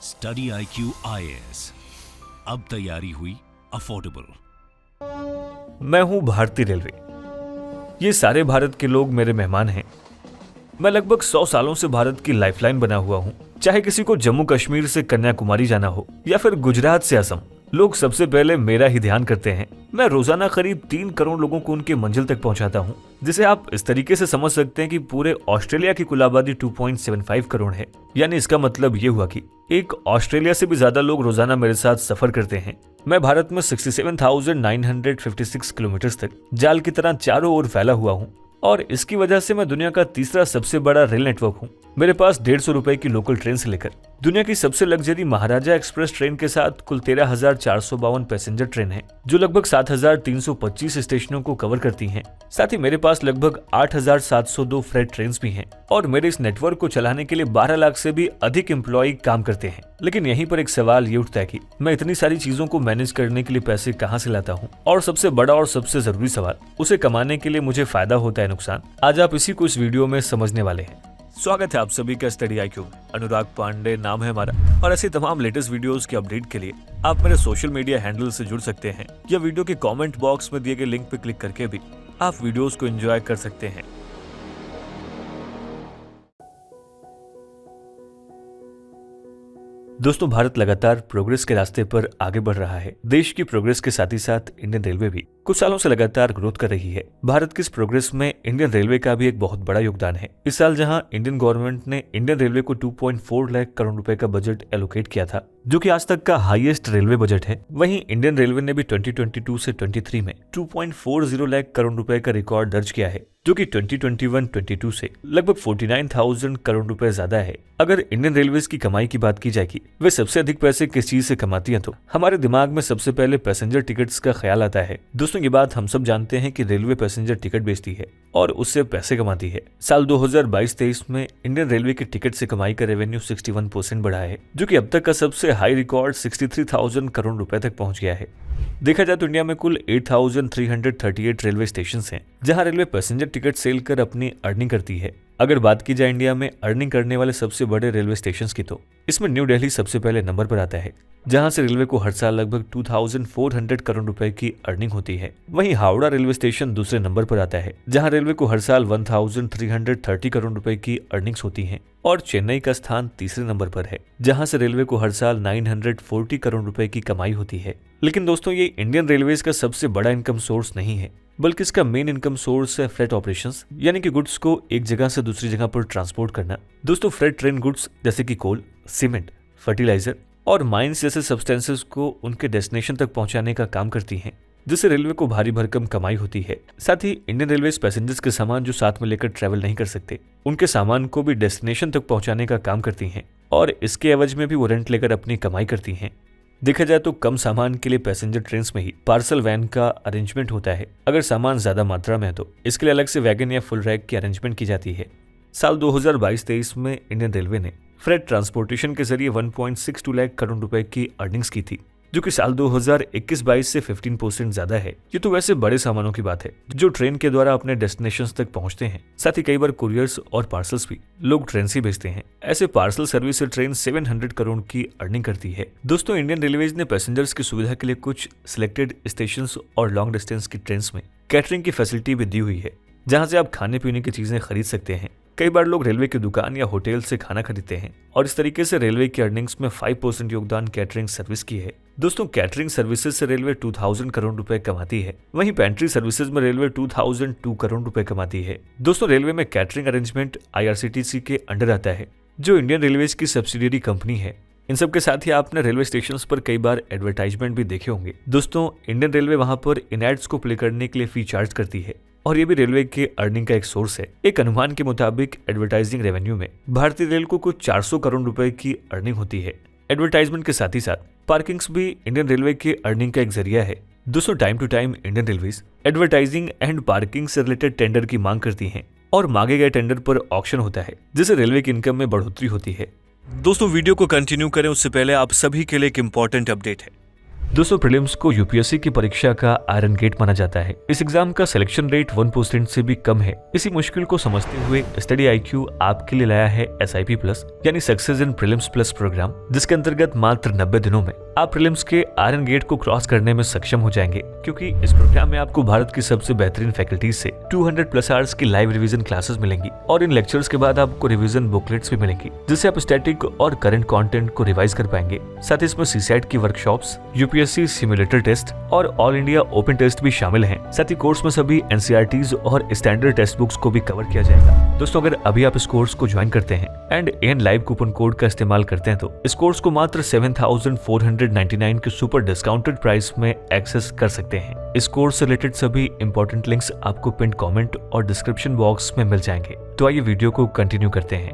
Study IQ IAS, अब तैयारी हुई अफोर्डेबल। मैं हूं भारतीय रेलवे। ये सारे भारत के लोग मेरे मेहमान हैं। मैं लगभग 100 सालों से भारत की लाइफलाइन बना हुआ हूं। चाहे किसी को जम्मू कश्मीर से कन्याकुमारी जाना हो या फिर गुजरात से असम, लोग सबसे पहले मेरा ही ध्यान करते हैं। मैं रोजाना करीब 3 करोड़ लोगों को उनके मंजिल तक पहुंचाता हूं, जिसे आप इस तरीके से समझ सकते हैं कि पूरे ऑस्ट्रेलिया की कुल आबादी 2.75 करोड़ है। यानी इसका मतलब ये हुआ कि एक ऑस्ट्रेलिया से भी ज्यादा लोग रोजाना मेरे साथ सफर करते हैं। मैं भारत में 67,956 किलोमीटर तक जाल की तरह चारों ओर फैला हुआ हूँ और इसकी वजह से मैं दुनिया का तीसरा सबसे बड़ा रेल नेटवर्क हूँ। मेरे पास 150 रुपए की लोकल ट्रेन से लेकर दुनिया की सबसे लग्जरी महाराजा एक्सप्रेस ट्रेन के साथ कुल 13,452 पैसेंजर ट्रेन है, जो लगभग 7,325 स्टेशनों को कवर करती हैं। साथ ही मेरे पास लगभग 8,702 फ्रेट ट्रेन भी हैं और मेरे इस नेटवर्क को चलाने के लिए 12 लाख से भी अधिक एम्प्लॉय काम करते हैं। लेकिन यहीं पर एक सवाल ये उठता है कि मैं इतनी सारी चीजों को मैनेज करने के लिए पैसे कहाँ से लाता हूँ, और सबसे बड़ा और सबसे जरूरी सवाल, उसे कमाने के लिए मुझे फायदा होता है नुकसान। आज आप इसी को इस वीडियो में समझने वाले हैं। स्वागत है आप सभी का स्टडी IQ। अनुराग पांडे नाम है हमारा, और ऐसे तमाम लेटेस्ट वीडियोस के अपडेट के लिए आप मेरे सोशल मीडिया हैंडल से जुड़ सकते हैं या वीडियो के कमेंट बॉक्स में दिए गए लिंक पर क्लिक करके भी आप वीडियोस को एंजॉय कर सकते हैं। दोस्तों, भारत लगातार प्रोग्रेस के रास्ते पर आगे बढ़ रहा है। देश की प्रोग्रेस के साथ ही साथ इंडियन रेलवे भी कुछ सालों से लगातार ग्रोथ कर रही है। भारत की इस प्रोग्रेस में इंडियन रेलवे का भी एक बहुत बड़ा योगदान है। इस साल जहां इंडियन गवर्नमेंट ने इंडियन रेलवे को 2.4 लाख करोड़ रुपए का बजट एलोकेट किया था, जो कि आज तक का हाईएस्ट रेलवे बजट है, वहीं इंडियन रेलवे ने भी 2022 से 23 में 2.40 लाख करोड़ रुपए का रिकॉर्ड दर्ज किया है, जो कि 2021-22 से लगभग 49,000 करोड़ रुपए ज्यादा है। अगर इंडियन रेलवेज की कमाई की बात की जाएगी, वे सबसे अधिक पैसे किस चीज से कमाती हैं, तो हमारे दिमाग में सबसे पहले पैसेंजर टिकट्स का ख्याल आता है। दोस्तों, ये बात हम सब जानते हैं कि रेलवे पैसेंजर टिकट बेचती है और उससे पैसे कमाती है। साल 2022-23 में इंडियन रेलवे के टिकट से कमाई का रेवेन्यू 61% बढ़ा है, जो कि अब तक का सबसे हाई रिकॉर्ड 63,000 करोड़ रुपए तक पहुंच गया है। देखा जाए तो इंडिया में कुल 8,338 रेलवे स्टेशन हैं, जहां रेलवे पैसेंजर टिकट सेल कर अपनी अर्निंग करती है। अगर बात की जाए इंडिया में अर्निंग करने वाले सबसे बड़े रेलवे स्टेशन की, तो इसमें न्यू दिल्ली सबसे पहले नंबर पर आता है, जहां से रेलवे को हर साल लगभग 2,400 करोड़ रुपए की अर्निंग होती है। वहीं हावड़ा रेलवे स्टेशन दूसरे नंबर पर आता है, जहां रेलवे को हर साल 1,330 करोड़ रुपए की अर्निंग्स होती हैं। और चेन्नई का स्थान तीसरे नंबर पर है, जहां से रेलवे को हर साल 940 करोड़ रुपए की कमाई होती है। लेकिन दोस्तों, ये इंडियन रेलवेज का सबसे बड़ा इनकम सोर्स नहीं है, बल्कि इसका मेन इनकम सोर्स है फ्रेट ऑपरेशंस, यानी कि गुड्स को एक जगह से दूसरी जगह पर ट्रांसपोर्ट करना। दोस्तों, फ्रेट ट्रेन गुड्स जैसे कि कोल, सीमेंट, फर्टिलाइजर और माइंस जैसे सब्सटेंसेस को उनके डेस्टिनेशन तक पहुंचाने का काम करती हैं, जिससे रेलवे को भारी भरकम कमाई होती है। साथ ही इंडियन रेलवे पैसेंजर्स के सामान जो साथ में लेकर ट्रैवल नहीं कर सकते, उनके सामान को भी डेस्टिनेशन तक पहुंचाने का काम करती हैं, और इसके एवज में भी वो रेंट लेकर अपनी कमाई करती हैं। देखा जाए तो कम सामान के लिए पैसेंजर ट्रेन में ही पार्सल वैन का अरेंजमेंट होता है। अगर सामान ज्यादा मात्रा में है तो इसके लिए अलग से वैगन या फुल रैक की अरेंजमेंट की जाती है। साल 2022-23 में इंडियन रेलवे ने फ्रेट ट्रांसपोर्टेशन के जरिए 1.62 लाख करोड़ रुपए की अर्निंग्स की थी, जो कि साल 2021-22 से 15% ज्यादा है। ये तो वैसे बड़े सामानों की बात है जो ट्रेन के द्वारा अपने डेस्टिनेशंस तक पहुंचते हैं। साथ ही कई बार कुरियर्स और पार्सल्स भी लोग ट्रेन से भेजते हैं। ऐसे पार्सल सर्विस से ट्रेन 700 करोड़ की अर्निंग करती है। दोस्तों, इंडियन रेलवेज ने पैसेंजर्स की सुविधा के लिए कुछ सिलेक्टेड स्टेशन और लॉन्ग डिस्टेंस की ट्रेन में कैटरिंग की फैसिलिटी भी दी हुई है, जहाँ से आप खाने पीने की चीजें खरीद सकते हैं। कई बार लोग रेलवे की दुकान या होटल से खाना खरीदते हैं, और इस तरीके से रेलवे की अर्निंग्स में 5% योगदान कैटरिंग सर्विस की है। दोस्तों, कैटरिंग सर्विसेज से रेलवे 2,000 करोड़ रुपए कमाती है। वहीं पेंट्री सर्विसेज में रेलवे 2,002 करोड़ रुपए कमाती है। दोस्तों, रेलवे में कैटरिंग अरेंजमेंट IRCTC के अंडर आता है, जो इंडियन रेलवेज की सब्सिडियरी कंपनी है। इन सब के साथ ही आपने रेलवे स्टेशन पर कई बार एडवर्टाइजमेंट भी देखे होंगे। दोस्तों, इंडियन रेलवे वहां पर इन एड्स को प्ले करने के लिए फी चार्ज करती है, और ये भी रेलवे के अर्निंग का एक सोर्स है। एक अनुमान के मुताबिक एडवर्टाइजिंग रेवेन्यू में भारतीय रेल को कुछ 400 करोड़ रुपए की अर्निंग होती है। एडवर्टाइजमेंट के साथ ही साथ पार्किंग्स भी इंडियन रेलवे के अर्निंग का एक जरिया है। दोस्तों, time to time Indian railways advertising and parking से रिलेटेड टेंडर की मांग करती हैं, और मांगे गए टेंडर पर ऑक्शन होता है, जिससे रेलवे की इनकम में बढ़ोतरी होती है। दोस्तों, वीडियो को कंटिन्यू करें उससे पहले आप सभी के लिए एक इंपॉर्टेंट अपडेट है। दोस्तों प्रीलिम्स को यूपीएससी की परीक्षा का आयरन गेट माना जाता है। इस एग्जाम का सिलेक्शन रेट 1% से भी कम है। इसी मुश्किल को समझते हुए स्टडी IQ आपके लिए लाया है SIP प्लस यानी success in prelims plus program, जिसके अंतर्गत मात्र 90 दिनों में आप प्रीलिम्स के आयरन गेट को क्रॉस करने में सक्षम हो जाएंगे, क्योंकि इस प्रोग्राम में आपको भारत की सबसे बेहतरीन फैकल्टीज से 200+ आवर्स की लाइव रिवीजन क्लासेस मिलेंगी और इन लेक्चर्स के बाद आपको रिवीजन बुकलेट्स भी मिलेंगी, जिससे आप स्टैटिक और करंट कंटेंट को रिवाइज कर पाएंगे। साथ ही इसमें CSAT की वर्कशॉप्स, यूपीएससी सिमुलेटर टेस्ट और ऑल इंडिया ओपन टेस्ट भी शामिल हैं। साथ ही कोर्स में सभी NCERTs और स्टैंडर्ड टेक्स्ट बुक्स को भी कवर किया जाएगा। दोस्तों अगर अभी आप इस कोर्स को ज्वाइन करते हैं and AN live coupon code का इस्तेमाल करते हैं तो इस कोर्स को मात्र 7,499 के सुपर डिस्काउंटेड प्राइस में एक्सेस कर सकते हैं। इस कोर्स से रिलेटेड सभी इंपॉर्टेंट लिंक्स आपको पिन कमेंट और डिस्क्रिप्शन बॉक्स में मिल जाएंगे। तो आइए वीडियो को कंटिन्यू करते हैं।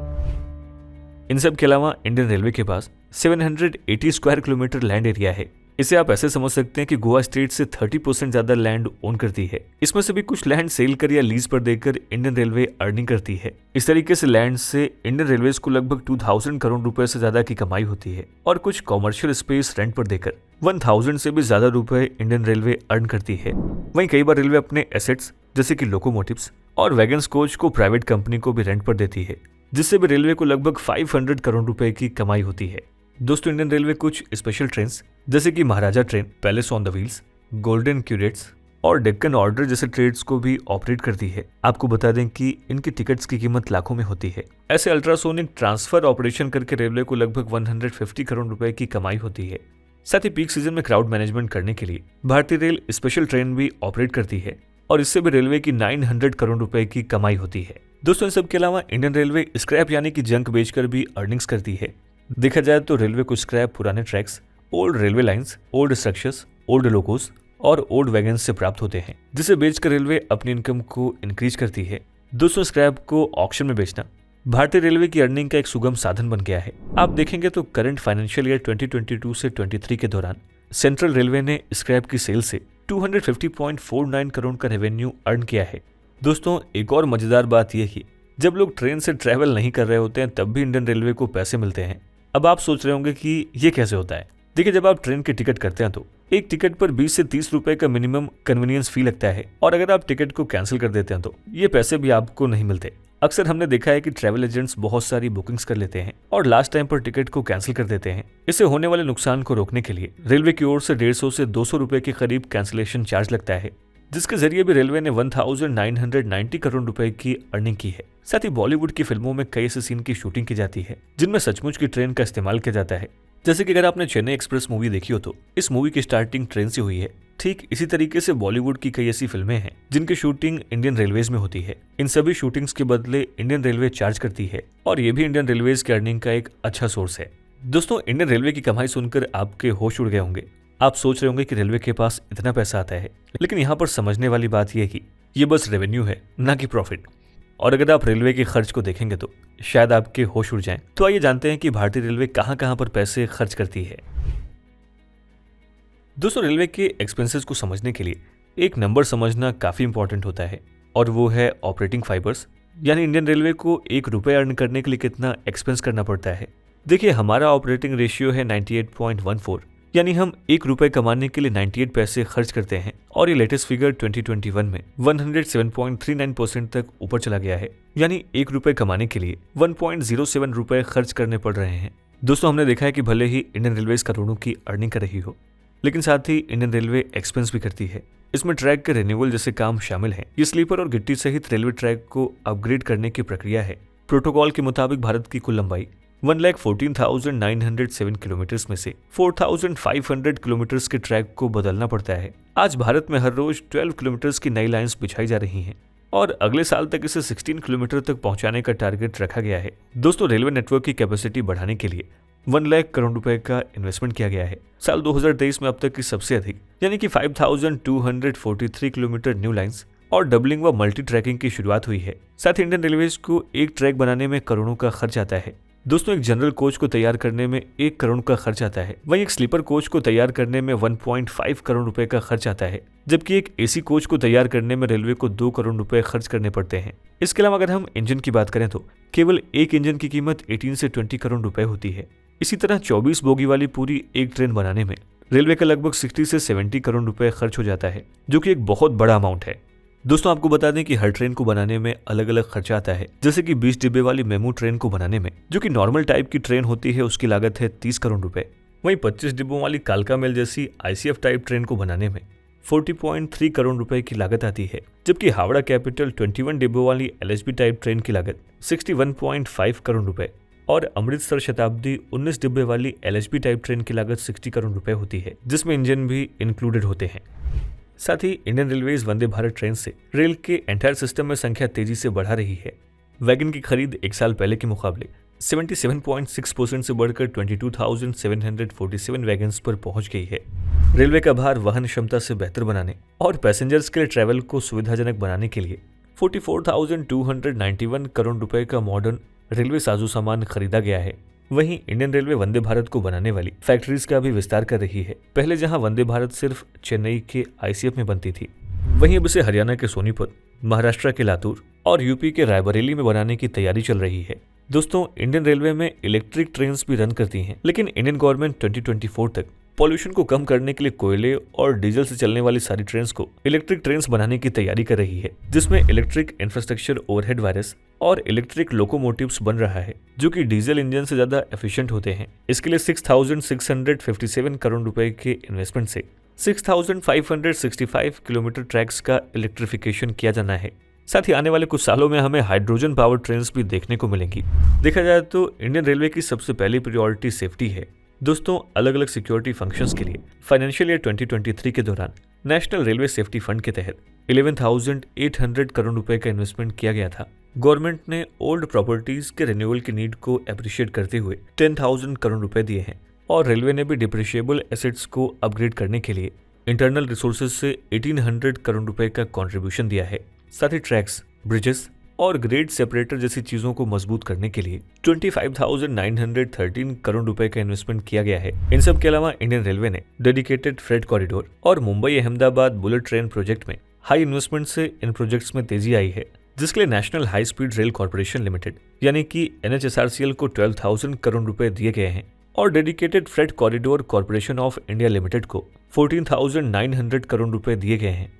इन सब के अलावा इंडियन रेलवे के पास 780 स्क्वायर किलोमीटर लैंड एरिया है। इसे आप ऐसे समझ सकते हैं कि गोवा स्टेट से 30% ज्यादा लैंड ओन करती है। इसमें से भी कुछ लैंड सेल कर या लीज पर देकर इंडियन रेलवे अर्निंग करती है। इस तरीके से लैंड से इंडियन रेलवेज को लगभग 2000 करोड़ रुपए से ज्यादा की कमाई होती है और कुछ कॉमर्शियल स्पेस रेंट पर देकर 1000 से भी ज्यादा रुपए इंडियन रेलवे अर्न करती है। वहीं कई बार रेलवे अपने एसेट्स जैसे कि लोकोमोटिव्स और वैगन्स कोच को प्राइवेट कंपनी को भी रेंट पर देती है, जिससे भी रेलवे को लगभग 500 करोड़ रुपए की कमाई होती है। दोस्तों इंडियन रेलवे कुछ स्पेशल ट्रेन्स जैसे कि Maharaja train, palace on the wheels, golden क्यूरेट्स और डेक्कन ऑर्डर जैसे ट्रेन्स को भी ऑपरेट करती है। आपको बता दें कि इनकी टिकट्स की कीमत लाखों में होती है। ऐसे अल्ट्रासोनिक ट्रांसफर ऑपरेशन करके रेलवे को लगभग 150 करोड़ रुपए की कमाई होती है। साथ ही पीक सीजन में क्राउड मैनेजमेंट करने के लिए भारतीय रेल स्पेशल ट्रेन भी ऑपरेट करती है और इससे भी रेलवे की 900 करोड़ रुपए की कमाई होती है। दोस्तों इन सब के अलावा इंडियन रेलवे स्क्रैप यानी कि जंक बेचकर भी अर्निंग्स करती है। देखा जाए तो रेलवे को स्क्रैप पुराने tracks, old railway lines, old structures, old Locos और ओल्ड वैगन्स से प्राप्त होते हैं, जिसे बेचकर रेलवे अपनी इनकम को इंक्रीज करती है। दोस्तों स्क्रैप को ऑक्शन में बेचना भारतीय रेलवे की अर्निंग का एक सुगम साधन बन गया है। आप देखेंगे तो करंट फाइनेंशियल ईयर 2022 से 23 के दौरान सेंट्रल रेलवे ने स्क्रैप की सेल से 250.49 करोड़ का रेवेन्यू अर्न किया है। दोस्तों एक और मजेदार बात यह कि जब लोग ट्रेन से ट्रैवल नहीं कर रहे होते हैं तब भी इंडियन रेलवे को पैसे मिलते हैं। अब आप सोच रहे होंगे कि ये कैसे होता है। देखिए जब आप ट्रेन की टिकट करते हैं तो एक टिकट पर 20 से 30 रुपए का मिनिमम कन्वीनियंस फी लगता है और अगर आप टिकट को कैंसिल कर देते हैं तो ये पैसे भी आपको नहीं मिलते। अक्सर हमने देखा है कि ट्रैवल एजेंट्स बहुत सारी बुकिंग्स कर लेते हैं और लास्ट टाइम पर टिकट को कैंसिल कर देते हैं। इससे होने वाले नुकसान को रोकने के लिए रेलवे की ओर से 150 से 200 रुपए के करीब कैंसिलेशन चार्ज लगता है, जिसके जरिए भी रेलवे ने 1990 करोड़ रुपए की अर्निंग की है। साथ ही बॉलीवुड की फिल्मों में कई ऐसे सीन की शूटिंग की जाती है जिनमें सचमुच की ट्रेन का इस्तेमाल किया जाता है। जैसे कि अगर आपने चेन्नई एक्सप्रेस मूवी देखी हो तो इस मूवी की स्टार्टिंग ट्रेन से हुई है। ठीक इसी तरीके से बॉलीवुड की कई ऐसी फिल्में हैं जिनकी शूटिंग इंडियन रेलवेज में होती है। इन सभी शूटिंग्स के बदले इंडियन रेलवे चार्ज करती है और ये भी इंडियन रेलवेज की अर्निंग का एक अच्छा सोर्स है। दोस्तों इंडियन रेलवे की कमाई सुनकर आपके होश उड़ गए होंगे। आप सोच रहे होंगे कि रेलवे के पास इतना पैसा आता है, लेकिन यहाँ पर समझने वाली बात यह है कि ये बस रेवेन्यू है, ना कि प्रॉफिट। और अगर आप रेलवे के खर्च को देखेंगे तो शायद आपके होश उड़ जाएं। तो आइए जानते हैं कि भारतीय रेलवे कहाँ पर पैसे खर्च करती है। दोस्तों रेलवे के एक्सपेंसेस को समझने के लिए एक नंबर समझना काफी इंपॉर्टेंट होता है और वो है ऑपरेटिंग फाइबर्स, यानी इंडियन रेलवे को ₹1 अर्न करने के लिए कितना एक्सपेंस करना पड़ता है। देखिए हमारा ऑपरेटिंग रेशियो है 98.14, यानी हम ₹1 कमाने के लिए 98 पैसे खर्च करते हैं और ये लेटेस्ट फिगर 2021 में 107.39% तक ऊपर चला गया है, यानी ₹1 कमाने के लिए 1.07 रुपए खर्च करने पड़ रहे हैं। दोस्तों हमने देखा है कि भले ही इंडियन रेलवे करोड़ों की अर्निंग कर रही हो, लेकिन साथ ही इंडियन रेलवे एक्सपेंस भी करती है। इसमें ट्रैक के रिन्यूअल जैसे काम शामिल हैं। ये स्लीपर और गिट्टी सहित रेलवे ट्रैक को अपग्रेड करने की प्रक्रिया है। प्रोटोकॉल के मुताबिक भारत की कुल लंबाई 1,14,907 किलोमीटर में से 4,500 किलोमीटर के ट्रैक को बदलना पड़ता है। आज भारत में हर रोज 12 किलोमीटर की नई लाइंस बिछाई जा रही हैं और अगले साल तक इसे 16 किलोमीटर तक पहुंचाने का टारगेट रखा गया है। दोस्तों रेलवे नेटवर्क की कैपेसिटी बढ़ाने के लिए 1 लाख करोड़ रुपए का इन्वेस्टमेंट किया गया है। साल 2023 में अब तक की सबसे अधिक यानी कि 5,243 किलोमीटर न्यू लाइंस और डबलिंग व मल्टी ट्रैकिंग की शुरुआत हुई है। साथ ही इंडियन रेलवेज को एक ट्रैक बनाने में करोड़ों का खर्च आता है। दोस्तों एक जनरल कोच को तैयार करने में 1 करोड़ का खर्च आता है, वहीं एक स्लीपर कोच को तैयार करने में 1.5 करोड़ रुपए का खर्च आता है, जबकि एक एसी कोच को तैयार करने में रेलवे को 2 करोड़ रुपए खर्च करने पड़ते हैं। इसके अलावा अगर हम इंजन की बात करें तो केवल एक इंजन की कीमत 18 से 20 करोड़ रुपए होती है। इसी तरह 24 बोगी वाली पूरी एक ट्रेन बनाने में रेलवे का लगभग 60 से 70 करोड़ रुपए खर्च हो जाता है, जो कि एक बहुत बड़ा अमाउंट है। दोस्तों, आपको बता दें कि हर ट्रेन को बनाने में अलग अलग खर्चा आता है। जैसे कि 20 डिब्बे वाली मेमू ट्रेन को बनाने में, जो कि नॉर्मल टाइप की ट्रेन होती है, उसकी लागत है 30 करोड़ रुपए। वहीं 25 डिब्बों वाली कालका मेल जैसी ICF टाइप ट्रेन को बनाने में 40.3 करोड़ रुपए की लागत आती है, जबकि हावड़ा कैपिटल 21 डिब्बों वाली LHB टाइप ट्रेन की लागत 61.5 करोड़ रुपए और अमृतसर शताब्दी 19 डिब्बे वाली LHB टाइप ट्रेन की लागत 60 करोड़ रुपए होती है, जिसमें इंजन भी इंक्लूडेड होते हैं। साथ ही Indian railways Vande Bharat train से रेल के एंटायर सिस्टम में संख्या तेजी से बढ़ा रही है। वैगन की खरीद एक साल पहले के मुकाबले 77.6% से बढ़कर 22,747 वैगन्स पर पहुंच गई है। रेलवे का भार वहन क्षमता से बेहतर बनाने और पैसेंजर्स के लिए ट्रैवल को सुविधाजनक बनाने के लिए 44,291 करोड़ रुपए का मॉडर्न रेलवे साजो सामान खरीदा गया है। वहीं इंडियन रेलवे वंदे भारत को बनाने वाली फैक्ट्रीज का भी विस्तार कर रही है। पहले जहां वंदे भारत सिर्फ चेन्नई के ICF में बनती थी, वहीं अब इसे हरियाणा के सोनीपत, महाराष्ट्र के लातूर और यूपी के रायबरेली में बनाने की तैयारी चल रही है। दोस्तों, इंडियन रेलवे में इलेक्ट्रिक ट्रेन्स भी रन करती हैं, लेकिन इंडियन गवर्नमेंट 2024 तक पॉल्यूशन को कम करने के लिए कोयले और डीजल से चलने वाली सारी ट्रेन्स को इलेक्ट्रिक ट्रेन्स बनाने की तैयारी कर रही है, जिसमें इलेक्ट्रिक इंफ्रास्ट्रक्चर ओवरहेड वायरस और इलेक्ट्रिक लोकोमोटिव्स बन रहा है, जो कि डीजल इंजन से ज्यादा एफिशिएंट होते हैं। इसके लिए 6,657 करोड़ रुपए के इन्वेस्टमेंट से 6,565 किलोमीटर ट्रैक्स का इलेक्ट्रिफिकेशन किया जाना है। साथ ही आने वाले कुछ सालों में हमें हाइड्रोजन पावर ट्रेन्स भी देखने को मिलेंगी। देखा जाए तो इंडियन रेलवे की सबसे पहली प्रायोरिटी सेफ्टी है। दोस्तों, अलग अलग सिक्योरिटी फंक्शंस के लिए फाइनेंशियल ईयर 2023 के दौरान नेशनल रेलवे सेफ्टी फंड के तहत 11,800 करोड़ रुपए का इन्वेस्टमेंट किया गया था। गवर्नमेंट ने ओल्ड प्रॉपर्टीज के रिन्यूअल की नीड को अप्रिशिएट करते हुए 10,000 करोड़ रुपए दिए हैं और रेलवे ने भी डिप्रिशिएबल एसेट्स को अपग्रेड करने के लिए इंटरनल रिसोर्सेज से 1800 करोड़ रुपए का कंट्रीब्यूशन दिया है। साथ ही ट्रैक्स, ब्रिजेस और ग्रेड सेपरेटर जैसी चीजों को मजबूत करने के लिए 25,913 करोड़ रुपए का इन्वेस्टमेंट किया गया है। इन सब के अलावा इंडियन रेलवे ने डेडिकेटेड फ्रेट कॉरिडोर और Mumbai Ahmedabad bullet train project में हाई इन्वेस्टमेंट से इन प्रोजेक्ट्स में तेजी आई है, जिसके लिए national high speed rail corporation limited यानी कि NHSRCL को 12,000 करोड़ रुपए दिए गए हैं और dedicated freight corridor corporation of India limited को 14,900 करोड़ रुपए दिए गए हैं।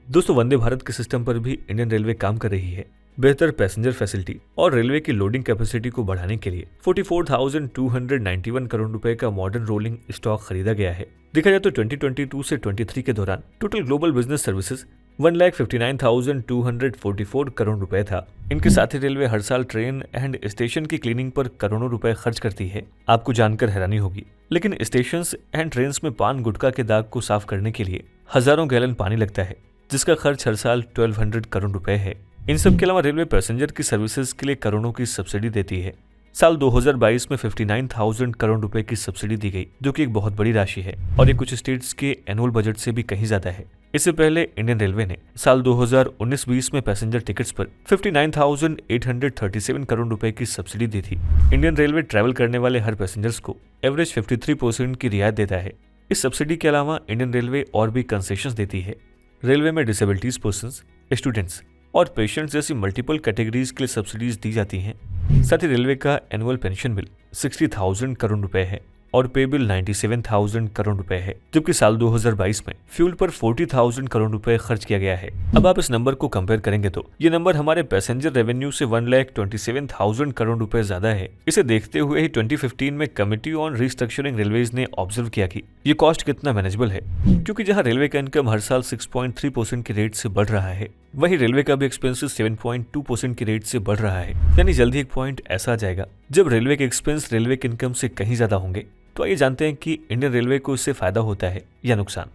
दोस्तों, वंदे भारत के सिस्टम पर भी इंडियन रेलवे काम कर रही है। बेहतर पैसेंजर फैसिलिटी और रेलवे की लोडिंग कैपेसिटी को बढ़ाने के लिए 44,291 करोड़ रुपए का मॉडर्न रोलिंग स्टॉक खरीदा गया है। देखा जाए तो 2022 से 23 के दौरान total global business services 1,59,244 crore रुपए था। इनके साथ ही रेलवे हर साल ट्रेन एंड स्टेशन की क्लीनिंग पर करोड़ों रुपए खर्च करती है। आपको जानकर हैरानी होगी, लेकिन स्टेशन एंड ट्रेन में पान गुटखा के दाग को साफ करने के लिए हजारों गैलन पानी लगता है, जिसका खर्च हर साल 1,200 करोड़ रुपए है। इन सब के अलावा रेलवे पैसेंजर की सर्विसेज के लिए करोड़ों की सब्सिडी देती है। साल 2022 में 59,000 करोड़ रुपए की सब्सिडी दी गई, जो कि एक बहुत बड़ी राशि है और ये कुछ स्टेट्स के एनुअल बजट से भी कहीं ज्यादा है। इससे पहले इंडियन रेलवे ने साल 2019-20 में पैसेंजर टिकट्स पर 59,837 करोड़ रुपए की सब्सिडी दी थी। इंडियन रेलवे ट्रैवल करने वाले हर पैसेंजर्स को एवरेज 53% की रियायत देता है। इस सब्सिडी के अलावा इंडियन रेलवे और भी कंसेशंस देती है। रेलवे में डिसेबिलिटीज पर्सन्स, स्टूडेंट्स और पेशेंट्स जैसी मल्टीपल कैटेगरीज के लिए सब्सिडीज दी जाती हैं। साथ ही रेलवे का एनुअल पेंशन बिल 60,000 करोड़ रुपए है और पे बिल 97,000 करोड़ रुपए है, जबकि साल 2022 में फ्यूल पर 40,000 करोड़ रुपए खर्च किया गया है। अब आप इस नंबर को कंपेयर करेंगे तो ये नंबर हमारे पैसेंजर रेवेन्यू से 1,27,000 करोड़ रुपए ज्यादा है। इसे देखते हुए ही 2015 में कमिटी ऑन रिस्ट्रक्चरिंग रेलवेज ने ऑब्जर्व किया कि ये कॉस्ट कितना मैनेजेबल है, क्योंकि जहां रेलवे का इनकम हर साल 6.3% की रेट से बढ़ रहा है, वहीं रेलवे का भी एक्सपेंसेस 7.2% की रेट से बढ़ रहा है। यानी जल्दी एक पॉइंट ऐसा आ जाएगा जब रेलवे के एक्सपेंस रेलवे के इनकम से कहीं ज्यादा होंगे। तो आइए जानते हैं कि इंडियन रेलवे को इससे फायदा होता है या नुकसान।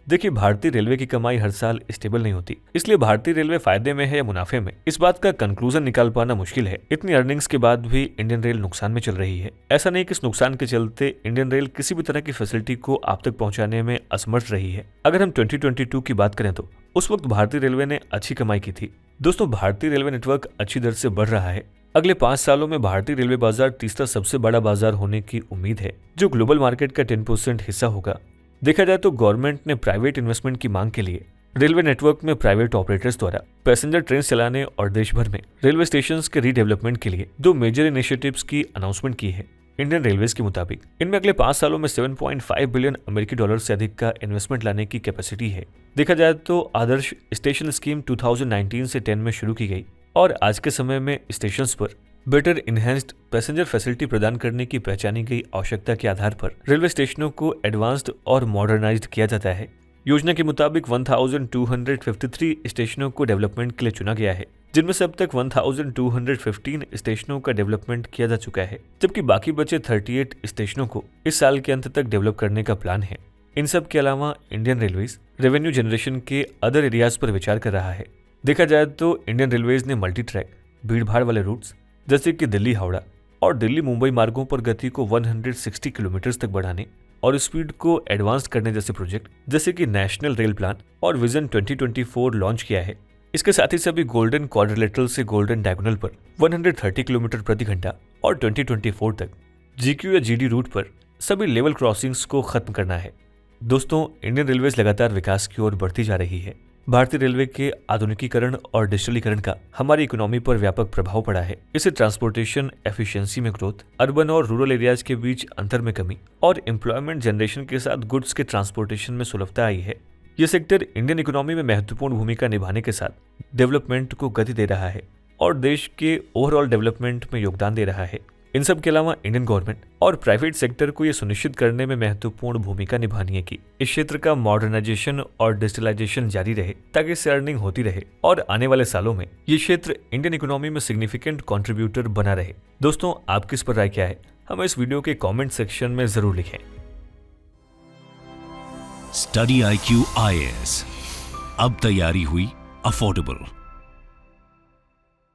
देखिए, भारतीय रेलवे की कमाई हर साल स्टेबल नहीं होती, इसलिए भारतीय रेलवे फायदे में है या मुनाफे में, इस बात का कंक्लूजन निकाल पाना मुश्किल है। इतनी अर्निंग्स के बाद भी इंडियन रेल नुकसान में चल रही है। ऐसा नहीं कि इस नुकसान के चलते इंडियन रेल किसी भी तरह की फैसिलिटी को आप तक पहुंचाने में असमर्थ रही है। अगर हम 2022 की बात करें तो उस वक्त भारतीय रेलवे ने अच्छी कमाई की थी। दोस्तों, भारतीय रेलवे नेटवर्क अच्छी दर से बढ़ रहा है। अगले 5 सालों में भारतीय रेलवे बाजार तीसरा सबसे बड़ा बाजार होने की उम्मीद है, जो ग्लोबल मार्केट का 10% हिस्सा होगा। देखा जाए तो गवर्नमेंट ने प्राइवेट इन्वेस्टमेंट की मांग के लिए रेलवे नेटवर्क में प्राइवेट ऑपरेटर्स द्वारा पैसेंजर ट्रेन चलाने और देश भर में रेलवे स्टेशंस के रीडेवलपमेंट के लिए 2 मेजर इनिशिएटिव्स की अनाउंसमेंट की है। इंडियन रेलवेज के मुताबिक इनमें अगले 5 सालों में 7.5 बिलियन अमेरिकी डॉलर से अधिक का इन्वेस्टमेंट लाने की कैपेसिटी है। देखा जाए तो आदर्श स्टेशन स्कीम 2019 से 10 में शुरू की गई और आज के समय में स्टेशंस पर बेटर इनहेंस्ड पैसेंजर फैसिलिटी प्रदान करने की पहचानी गई आवश्यकता के आधार पर रेलवे स्टेशनों को एडवांस्ड और मॉडर्नाइज्ड किया जाता है। योजना के मुताबिक 1253 स्टेशनों को डेवलपमेंट के लिए चुना गया है, जिनमें से अब तक 1215 स्टेशनों का डेवलपमेंट किया जा चुका है, जबकि बाकी बचे 38 स्टेशनों को इस साल के अंत तक डेवलप करने का प्लान है। इन सब के अलावा इंडियन रेलवेज रेवेन्यू जनरेशन के अदर एरियाज पर विचार कर रहा है। देखा जाए तो इंडियन रेलवेज ने मल्टी ट्रैक भीड़भाड़ वाले रूट्स जैसे कि दिल्ली हावड़ा और दिल्ली मुंबई मार्गों पर गति को 160 किलोमीटर तक बढ़ाने और स्पीड को एडवांस करने जैसे प्रोजेक्ट जैसे कि नेशनल रेल प्लान और विजन 2024 लॉन्च किया है। इसके साथ ही सभी गोल्डन क्वाड्रिलेटरल से गोल्डन डायगोनल पर 130 किलोमीटर प्रति घंटा और 2024 तक जीक्यू या जीडी रूट पर सभी लेवल क्रॉसिंग्स को खत्म करना है। दोस्तों, इंडियन रेलवेज लगातार विकास की ओर बढ़ती जा रही है। भारतीय रेलवे के आधुनिकीकरण और डिजिटलीकरण का हमारी इकोनॉमी पर व्यापक प्रभाव पड़ा है। इससे ट्रांसपोर्टेशन एफिशिएंसी में ग्रोथ, अर्बन और रूरल एरियाज के बीच अंतर में कमी और एम्प्लॉयमेंट जनरेशन के साथ गुड्स के ट्रांसपोर्टेशन में सुलभता आई है। यह सेक्टर इंडियन इकोनॉमी में महत्वपूर्ण भूमिका निभाने के साथ डेवलपमेंट को गति दे रहा है और देश के ओवरऑल डेवलपमेंट में योगदान दे रहा है। इन सब के अलावा इंडियन गवर्नमेंट और प्राइवेट सेक्टर को यह सुनिश्चित करने में महत्वपूर्ण भूमिका निभानी है कि इस क्षेत्र का मॉडर्नाइजेशन और डिजिटलाइजेशन जारी रहे ताकि इससे अर्निंग होती रहे और आने वाले सालों में ये क्षेत्र इंडियन इकोनॉमी में सिग्निफिकेंट कंट्रीब्यूटर बना रहे। दोस्तों, आपकी इस पर राय क्या है? हमें इस वीडियो के कमेंट सेक्शन में जरूर लिखें। स्टडी IQ IAS, अब तैयारी हुई अफोर्डेबल।